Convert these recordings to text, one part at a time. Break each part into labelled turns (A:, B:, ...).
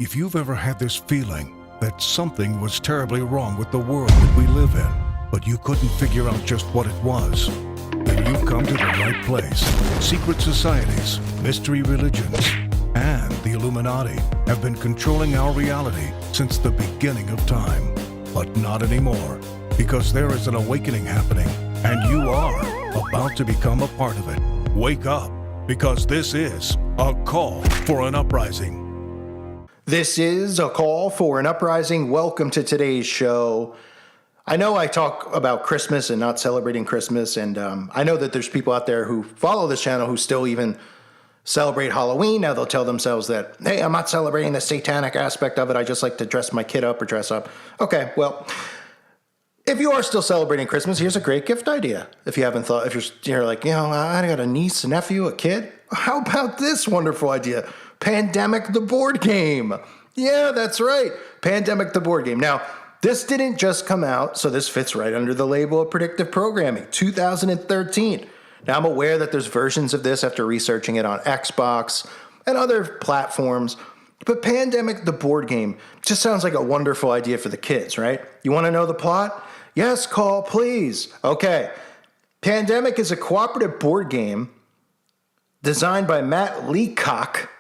A: If you've ever had this feeling that something was terribly wrong with the world that we live in, but you couldn't figure out just what it was, then you've come to the right place. Secret societies, mystery religions, and the Illuminati have been controlling our reality since the beginning of time. But not anymore, because there is an awakening happening, and you are about to become a part of it. Wake up, because this is a call for an uprising.
B: This is a call for an uprising. Welcome to today's show. I know I talk about Christmas and not celebrating Christmas, and I know that there's people out there who follow this channel who still even celebrate Halloween. Now they'll tell themselves that, hey, I'm not celebrating the satanic aspect of it. I just like to dress my kid up or dress up. Okay, well, if you are still celebrating Christmas, here's a great gift idea. If you haven't thought, if you're like, I got a niece, a nephew, a kid. How about this wonderful idea? Pandemic the board game. Yeah, that's right. Pandemic the board game. Now, this didn't just come out, so this fits right under the label of predictive programming, 2013. Now, I'm aware that there's versions of this after researching it on Xbox and other platforms, but Pandemic the board game just sounds like a wonderful idea for the kids, right? You want to know the plot? Yes, call, please. Okay. Pandemic is a cooperative board game designed by Matt Leacock.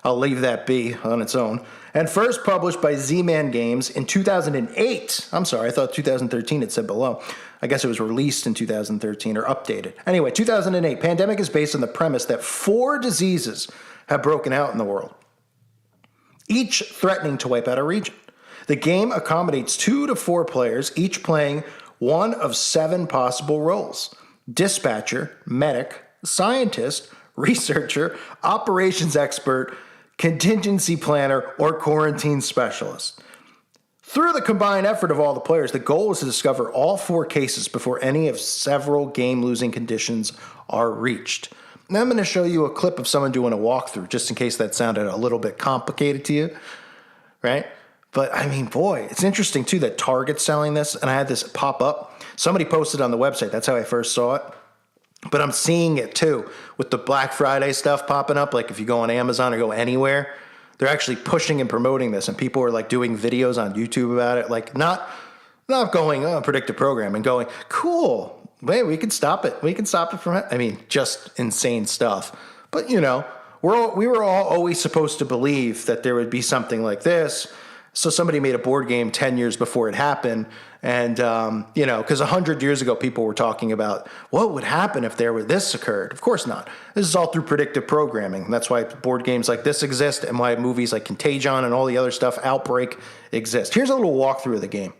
B: I'll leave that be on its own. And first published by Z-Man Games in 2008. I'm sorry, I thought 2013 it said below. I guess it was released in 2013 or updated. Anyway, 2008. Pandemic is based on the premise that 4 diseases have broken out in the world, each threatening to wipe out a region. The game accommodates 2 to 4 players, each playing one of 7 possible roles: dispatcher, medic, scientist, researcher, operations expert, contingency planner, or quarantine specialist. Through the combined effort of all the players, the goal is to discover all 4 cases before any of several game-losing conditions are reached. Now I'm going to show you a clip of someone doing a walkthrough, just in case that sounded a little bit complicated to you, right? But I mean, boy, it's interesting too that Target's selling this, and I had this pop up. Somebody posted on the website. That's how I first saw it. But I'm seeing it too with the Black Friday stuff popping up. Like if you go on Amazon or go anywhere, they're actually pushing and promoting this, and people are like doing videos on YouTube about it. Like not going predictive programming, going cool. Wait, we can stop it. We can stop it from. I mean, just insane stuff. But we were all always supposed to believe that there would be something like this. So somebody made a board game 10 years before it happened. And, because 100 years ago, people were talking about what would happen if this occurred. Of course not. This is all through predictive programming. That's why board games like this exist and why movies like Contagion and all the other stuff, Outbreak, exist. Here's a little walkthrough of the game.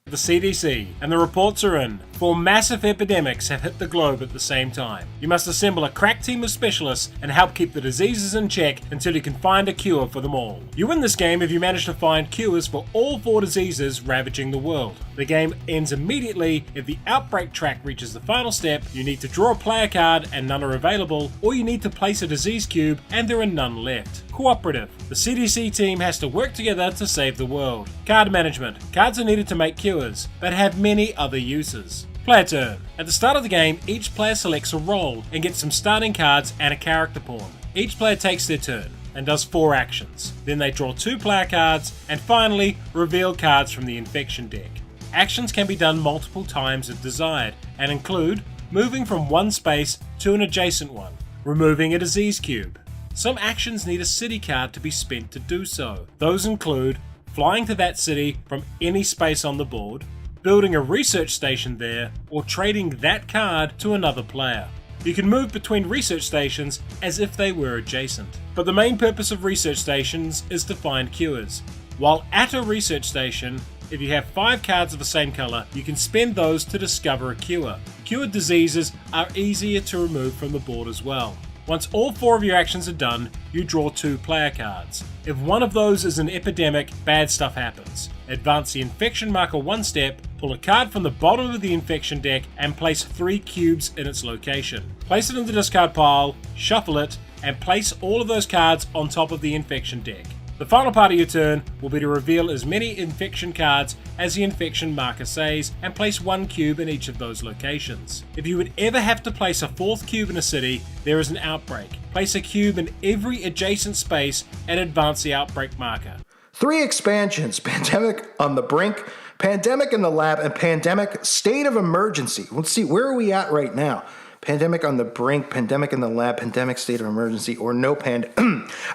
C: The CDC, and the reports are in. 4 massive epidemics have hit the globe at the same time. You must assemble a crack team of specialists and help keep the diseases in check until you can find a cure for them all. You win this game if you manage to find cures for all 4 diseases ravaging the world. The game ends immediately if the outbreak track reaches the final step. You need to draw a player card and none are available, or you need to place a disease cube and there are none left. Cooperative. The CDC team has to work together to save the world. Card management. Cards are needed to make cures, but have many other uses. Player turn. At the start of the game, each player selects a role and gets some starting cards and a character pawn. Each player takes their turn and does 4 actions. Then they draw 2 player cards and finally reveal cards from the infection deck. Actions can be done multiple times if desired and include moving from one space to an adjacent one, removing a disease cube. Some actions need a city card to be spent to do so. Those include flying to that city from any space on the board, building a research station there, or trading that card to another player. You can move between research stations as if they were adjacent. But the main purpose of research stations is to find cures. While at a research station, if you have 5 cards of the same color, you can spend those to discover a cure. Cured diseases are easier to remove from the board as well. Once all 4 of your actions are done, you draw 2 player cards. If one of those is an epidemic, bad stuff happens. Advance the infection marker 1 step, pull a card from the bottom of the infection deck, and place 3 cubes in its location. Place it in the discard pile, shuffle it, and place all of those cards on top of the infection deck. The final part of your turn will be to reveal as many infection cards as the infection marker says and place one cube in each of those locations. If you would ever have to place a fourth cube in a city, there is an outbreak. Place a cube in every adjacent space and advance the outbreak marker.
B: 3 expansions: Pandemic on the Brink, Pandemic in the Lab, and Pandemic State of Emergency. Let's see, where are we at right now? Pandemic on the Brink, Pandemic in the Lab, Pandemic State of Emergency, or no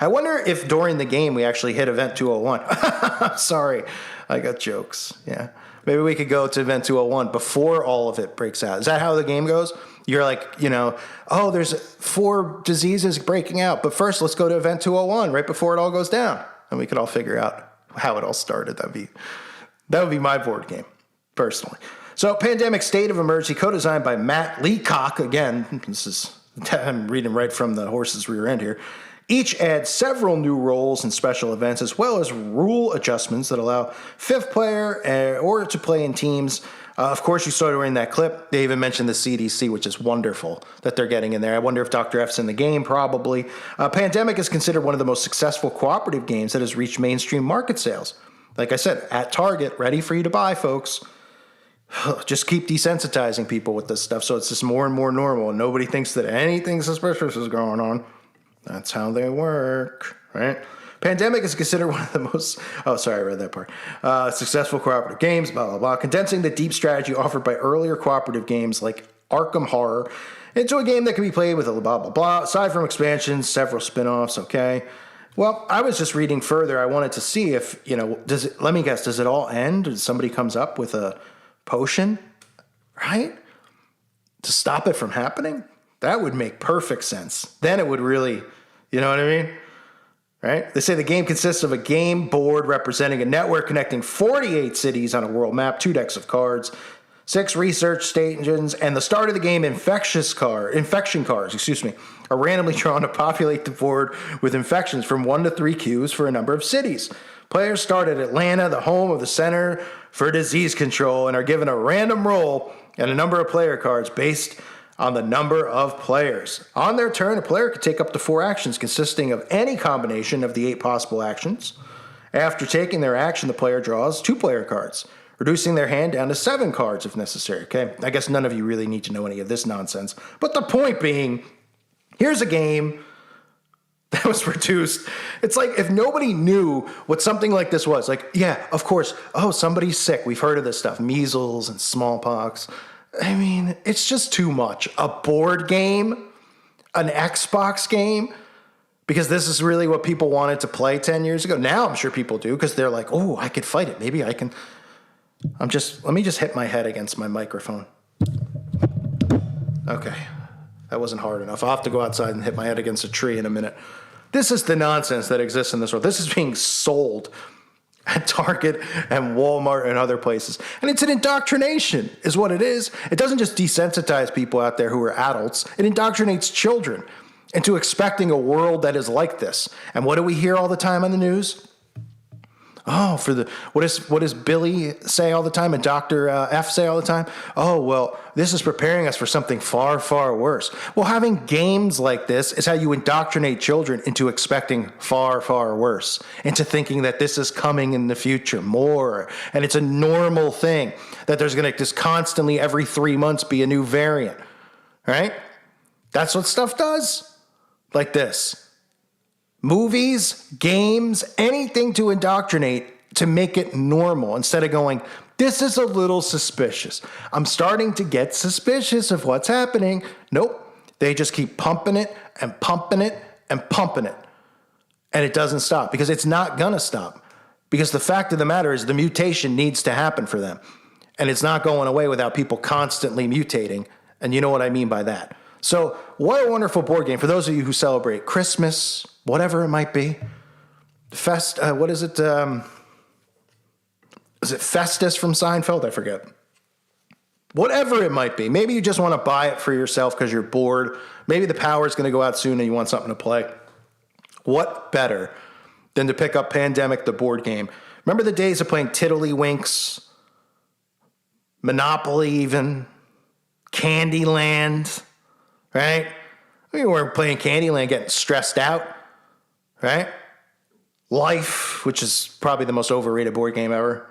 B: I wonder if during the game we actually hit Event 201. Sorry, I got jokes. Yeah. Maybe we could go to Event 201 before all of it breaks out. Is that how the game goes? You're like, oh, there's 4 diseases breaking out, but first let's go to Event 201 right before it all goes down. And we could all figure out how it all started. That would be my board game, personally. So, Pandemic State of Emergency, co-designed by Matt Leacock. Again, I'm reading right from the horse's rear end here. Each adds several new roles and special events, as well as rule adjustments that allow 5th player or to play in teams. Of course, you saw during that clip, they even mentioned the CDC, which is wonderful that they're getting in there. I wonder if Dr. F's in the game, probably. Pandemic is considered one of the most successful cooperative games that has reached mainstream market sales. Like I said, at Target, ready for you to buy, folks. Just keep desensitizing people with this stuff so it's just more and more normal and nobody thinks that anything suspicious is going on. That's how they work, right? Pandemic is considered one of the most, I read that part, successful cooperative games, blah, blah, blah, condensing the deep strategy offered by earlier cooperative games like Arkham Horror into a game that can be played with a blah, blah, blah. Aside from expansions, several spin-offs, okay? Well, I was just reading further. I wanted to see if, let me guess, does it all end? Does somebody comes up with a potion, right? To stop it from happening? That would make perfect sense. Then it would really, you know what I mean? Right? They say the game consists of a game board representing a network connecting 48 cities on a world map, 2 decks of cards, 6 research stations, and the start of the game, infection cards, are randomly drawn to populate the board with infections from 1 to 3 queues for a number of cities. Players start at Atlanta, the home of the Center for Disease Control, and are given a random roll and a number of player cards based on the number of players. On their turn, a player could take up to 4 actions consisting of any combination of the 8 possible actions. After taking their action, the player draws 2 player cards, reducing their hand down to 7 cards if necessary. Okay, I guess none of you really need to know any of this nonsense. But the point being, here's a game that was reduced. It's like if nobody knew what something like this was. Like, yeah, of course, somebody's sick. We've heard of this stuff, measles and smallpox. I mean, it's just too much. A board game, an Xbox game, because this is really what people wanted to play 10 years ago. Now I'm sure people do because they're like, oh, I could fight it. Maybe I can. Let me just hit my head against my microphone. Okay, that wasn't hard enough. I'll have to go outside and hit my head against a tree in a minute. This is the nonsense that exists in this world. This is being sold at Target and Walmart and other places. And it's an indoctrination is what it is. It doesn't just desensitize people out there who are adults. It indoctrinates children into expecting a world that is like this. And what do we hear all the time on the news? Oh, what does Billy say all the time and Dr. F say all the time? Oh, well, this is preparing us for something far, far worse. Well, having games like this is how you indoctrinate children into expecting far, far worse, into thinking that this is coming in the future more, and it's a normal thing, that there's going to just constantly every 3 months be a new variant, right? That's what stuff does, like this. Movies, games, anything to indoctrinate to make it normal instead of going, this is a little suspicious. I'm starting to get suspicious of what's happening. Nope. They just keep pumping it and pumping it and pumping it. And it doesn't stop because it's not going to stop. Because the fact of the matter is the mutation needs to happen for them. And it's not going away without people constantly mutating. And you know what I mean by that. So what a wonderful board game for those of you who celebrate Christmas, whatever it might be. What is it? Is it Festus from Seinfeld? I forget. Whatever it might be. Maybe you just want to buy it for yourself because you're bored. Maybe the power is going to go out soon and you want something to play. What better than to pick up Pandemic, the board game? Remember the days of playing Tiddlywinks, Monopoly even, Candyland, right? We weren't playing Candyland getting stressed out, right? Life, which is probably the most overrated board game ever,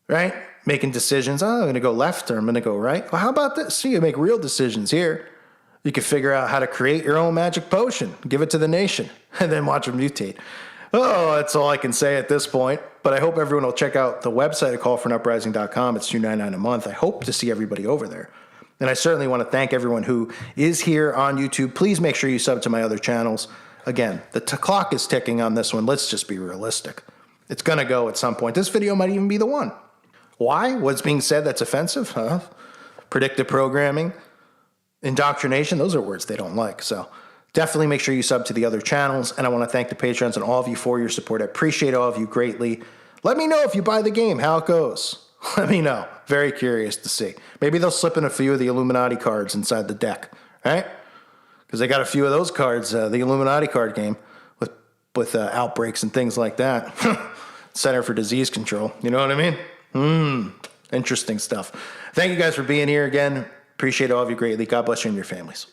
B: right? Making decisions. Oh, I'm going to go left or I'm going to go right. Well, how about this? So you make real decisions here. You can figure out how to create your own magic potion, give it to the nation, and then watch them mutate. Oh, that's all I can say at this point. But I hope everyone will check out the website at callforanuprising.com. It's $2.99 a month. I hope to see everybody over there. And I certainly want to thank everyone who is here on YouTube. Please make sure you sub to my other channels. Again, the clock is ticking on this one. Let's just be realistic. It's going to go at some point. This video might even be the one. Why? What's being said that's offensive? Predictive programming, indoctrination. Those are words they don't like. So definitely make sure you sub to the other channels. And I want to thank the patrons and all of you for your support. I appreciate all of you greatly. Let me know if you buy the game, how it goes. Let me know. Very curious to see. Maybe they'll slip in a few of the Illuminati cards inside the deck, right? Because they got a few of those cards, the Illuminati card game, with outbreaks and things like that. Center for Disease Control. You know what I mean? Interesting stuff. Thank you guys for being here again. Appreciate all of you greatly. God bless you and your families.